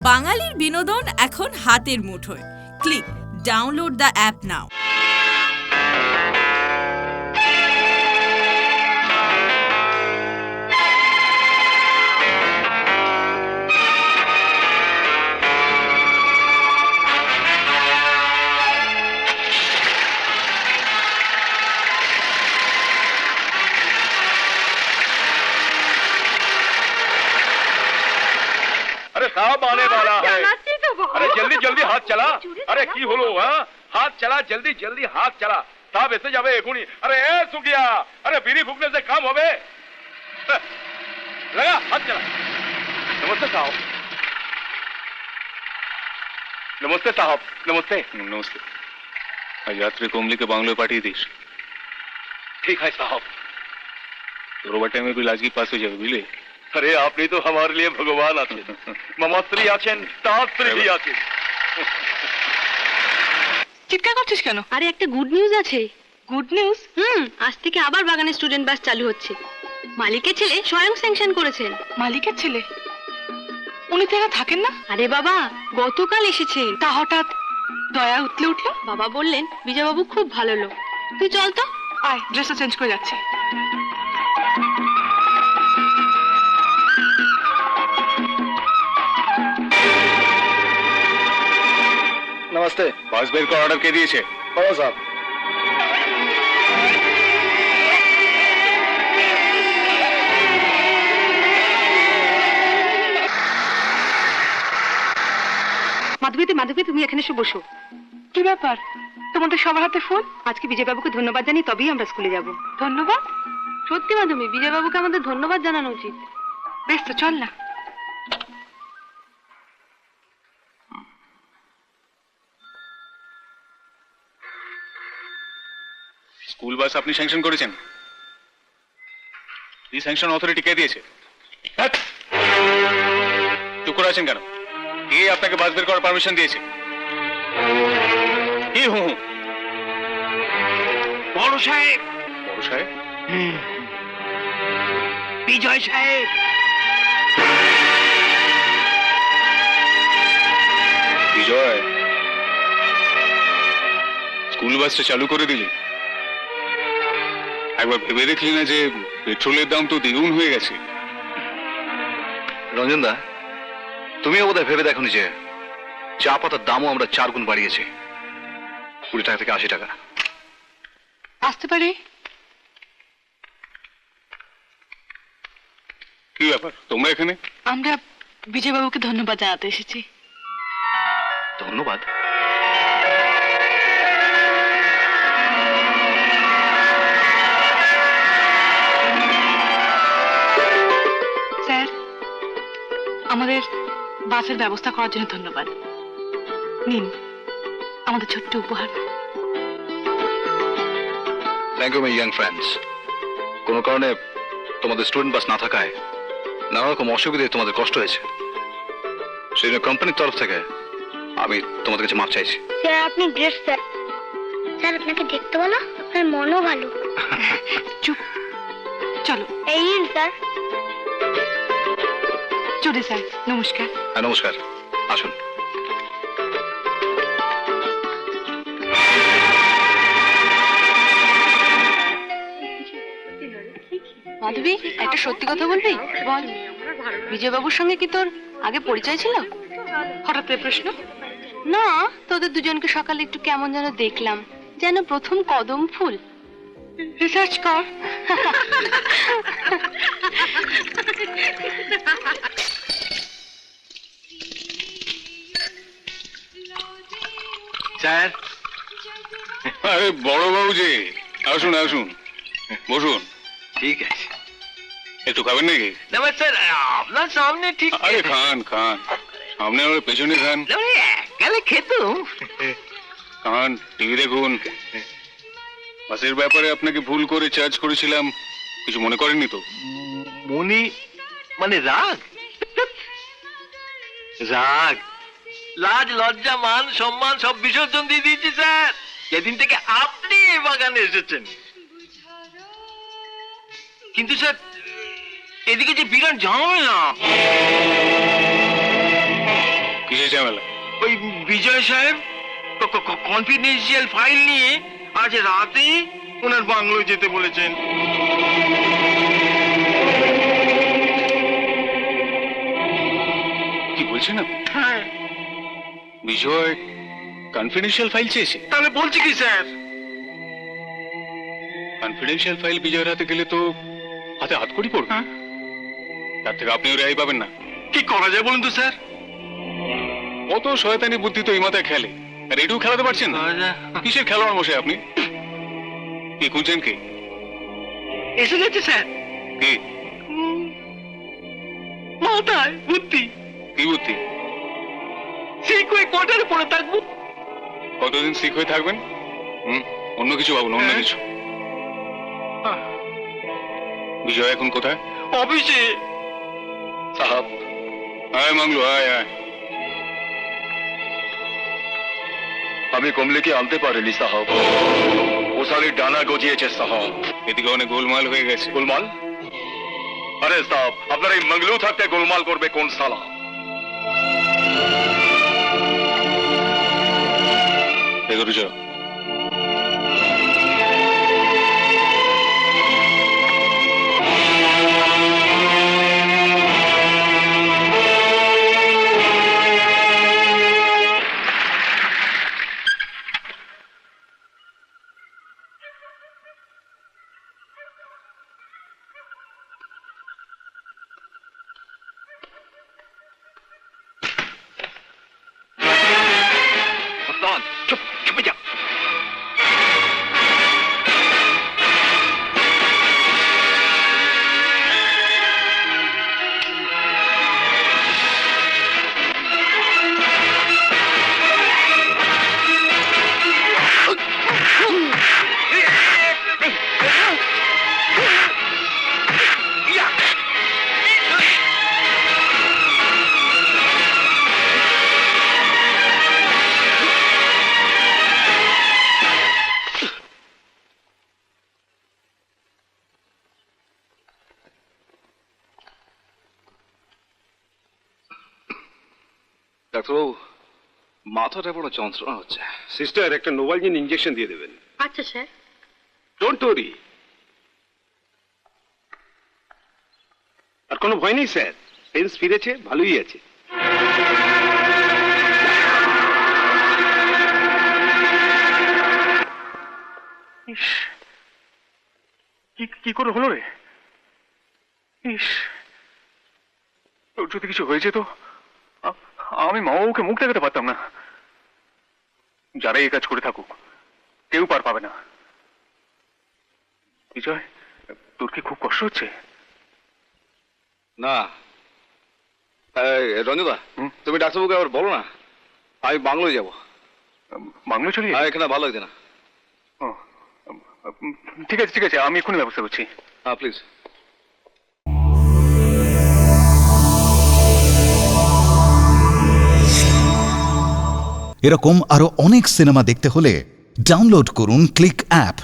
বাঙালির বিনোদন এখন হাতের মুঠোয়। ক্লিক ডাউনলোড দ্য অ্যাপ নাও। अरे साहब आने वाला है। अरे जल्दी जल्दी हाथ चला। अरे की हलो हाथ चला, जल्दी जल्दी हाथ चला। साहब ऐसे जावे एखुनी। अरे ए सुखिया, अरे बीड़ी फूकने से काम होवे। लगा हाथ चला। नमस्ते साहब। नमस्ते साहब। नमस्ते। नमस्ते। आज रात्रि कोमली के बांग्लो पार्टी थी। ठीक है साहब। रोबटे में भी लाज की पास हो जाए बुझले। अरे आपने तो हमारे लिए भगवान आছেন, মামাশ্রী আছেন, তাঁতশ্রী আছেন। চিৎকার করছিস কেন? আরে একটা গুড নিউজ আছে। Good news? আজ থেকে আবার বাগানে স্টুডেন্ট বাস চালু হচ্ছে। মালিকের ছেলে স্বয়ং স্যাংশন করেছেন। মালিকের ছেলে? উনি তো এখানে থাকেন না। আরে বাবা, গতকাল এসেছেন। তা হঠাৎ দয়া উতলে উঠলো। বাবা বললেন বিজয়বাবু খুব ভালো লোক। তুই চল তো। আয়, ড্রেসটা চেঞ্জ করে যাচ্ছে। नमस्ते। बस बेर का ऑर्डर के दिए बोलो साहब। মাধবী তুমি এখানে এসে বসো। কি ব্যাপার, তোমাদের সবার হাতে ফুল? আজকে বিজয়বাবুকে ধন্যবাদ জানি, তবেই আমরা স্কুলে যাব। ধন্যবাদ? সত্যি মাধবী, বিজয়বাবুকে আমাদের ধন্যবাদ জানানো উচিত। বেশ, তো চল না। স্কুল বাস আপনি স্যাংশন করেছেন? এই স্যাংশন অথরিটি কে দিয়েছে? চুপ করে আছেন কেন? কে আপনাকে বাস বের করার পারমিশন দিয়েছে? কি হুঁ? বড় সাহেব। বড় সাহেব? বিজয় সাহেব। বিজয়, স্কুল বাসটা চালু করে দিলি? একবার ভেবে দেখলি না যে পেট্রোলের দাম তো দ্বিগুণ হয়ে গেছে? রঞ্জন দা, তুমিও বোধহয় ভেবে দেখোনি যে চা পাতার দামও আমরা 4 গুণ বাড়িয়েছি, 20 টাকা থেকে 80 টাকা। আসতে পারি? কি ব্যাপার তোমরা এখানে? আমরা বিজয়বাবুকে ধন্যবাদ জানাতে এসেছি। ধন্যবাদ? স্যার, আমাদের বাসের ব্যবস্থা করার জন্য ধন্যবাদ। নিন আমাদের ছোট্ট উপহার। Thank you my young friends. কোনো কারণে তোমাদের স্টুডেন্ট বাস না থাকায় নানা রকম অসুবিধায় তোমাদের কষ্ট হয়েছে, সেই জন্য কোম্পানির তরফ থেকে আমি তোমাদের কাছে মাপ চাইছি। স্যার আপনি গ্রেট স্যার। স্যার আপনাকে দেখতে ভালো, আপনার মনও ভালো। চুপ, চলো। এই নিন স্যার। চলে স্যার, নমস্কার। হ্যাঁ নমস্কার, আসুন। মাধবী, একটা সত্যি কথা বলবি? বল। বিজয়বাবুর সঙ্গে কি তোর আগে পরিচয় ছিল? হঠাৎ এই প্রশ্ন? না, তোদের দুজনকে সকালে একটু কেমন যেন দেখলাম, যেন প্রথম কদম ফুল। রিসার্চ কর। স্যার। আরে বড় বাবু যে, আসুন আসুন, বসুন। ঠিক আছে। একটু খাবেন নাকি? নমস্কার, আপনার সামনে ঠিক। আরে খান খান, সামনে আর পেছনে খান। গেলে খেতুম। খান, টিভি দেখুন। বাসের ব্যাপারে আপনাকে ভুল করে চার্জ করেছিলাম, কিছু মনে করেননি তো? মনি মানে রাগ? রাগ, লাজ লজ্জা মান সম্মান সব বিসর্জন দিয়ে দিয়েছি স্যার, যেদিন থেকে আপনি এই বাগানে এসেছেন। কিন্তু স্যার, এদিকে যে বিরাট ঝামেলা। ঝামেলা? ওই বিজয় সাহেব কনফিডেন্সিয়াল ফাইল নিয়ে আজ রাতে ওনার বাংলোয় যেতে বলেছেন। কি বলছেন আপনি? হ্যাঁ, বিজয় কনফিডেন্সিয়াল ফাইল চেয়েছে? তাহলে বলছি কি স্যার? কনফিডেন্সিয়াল ফাইল বিজয়ের হাতে গেলে তো হাতে হাত করি পড়বে। হ্যাঁ। তার থেকে আপনিও রেহাই পাবেন না। কি করা যায় বলুন তো স্যার? কত শয়তানি বুদ্ধি তো এই মাথায় খেলে, আর এটাও খেলাতে পারছেন না। কিসের খেলোয়াড় মশাই আপনি? কি খুঁজছেন? কি এসে গেছে স্যার। কি মাথায় বুদ্ধি। কি বুদ্ধি? সেই কয়েক কোয়ার্টারে পড়ে থাকবো। কতদিন সিক হয়ে থাকবেন? অন্য কিছু ভাবুন, অন্য কিছু। বিজয় এখন কোথায়? অফিসে। साहब আয় মাংলু, আয় আয়। আমি কমলিকে আনতে পারিনি সাহেব, ও সালি ডানা গজিয়েছে সাহেব। এদিকে অনেক গোলমাল হয়ে গেছে। গোলমাল? আরে সাহেব, আপনার এই মঙ্গলু থাকতে গোলমাল করবে কোন সালা? এগোরু চলো। চুপ চুপে যা। ডাক্তারবাবু, মাথাটা বড় যন্ত্রণা হচ্ছে। সিস্টার, একটা নোভালজিন ইঞ্জেকশন দিয়ে দেবেন। আচ্ছা স্যার। Don't worry. আর কোনো ভয় নেই স্যার, পেন্স ফিরেছে, ভালোই আছে। কি করে হলো রে? ইস, তোর যদি কিছু হয়েছে তো আমি মা বাবুকে মুখ দেখাতে পারতাম না। যারা এই কাজ করে থাকুক, কেউ পার পাবে না। বিজয়, তোর কি খুব কষ্ট হচ্ছে? না রঞ্জদা, তুমি ডাক্তারবাবুকে আবার বলো না আমি বাংলোয় যাবো। বাংলো চলি? এখানে ভালো লাগছে না। ঠিক আছে ঠিক আছে, আমি এক্ষুনি ব্যবস্থা করছি। হ্যাঁ প্লিজ। এরকম আরো অনেক সিনেমা দেখতে হলে ডাউনলোড করুন ক্লিক অ্যাপ।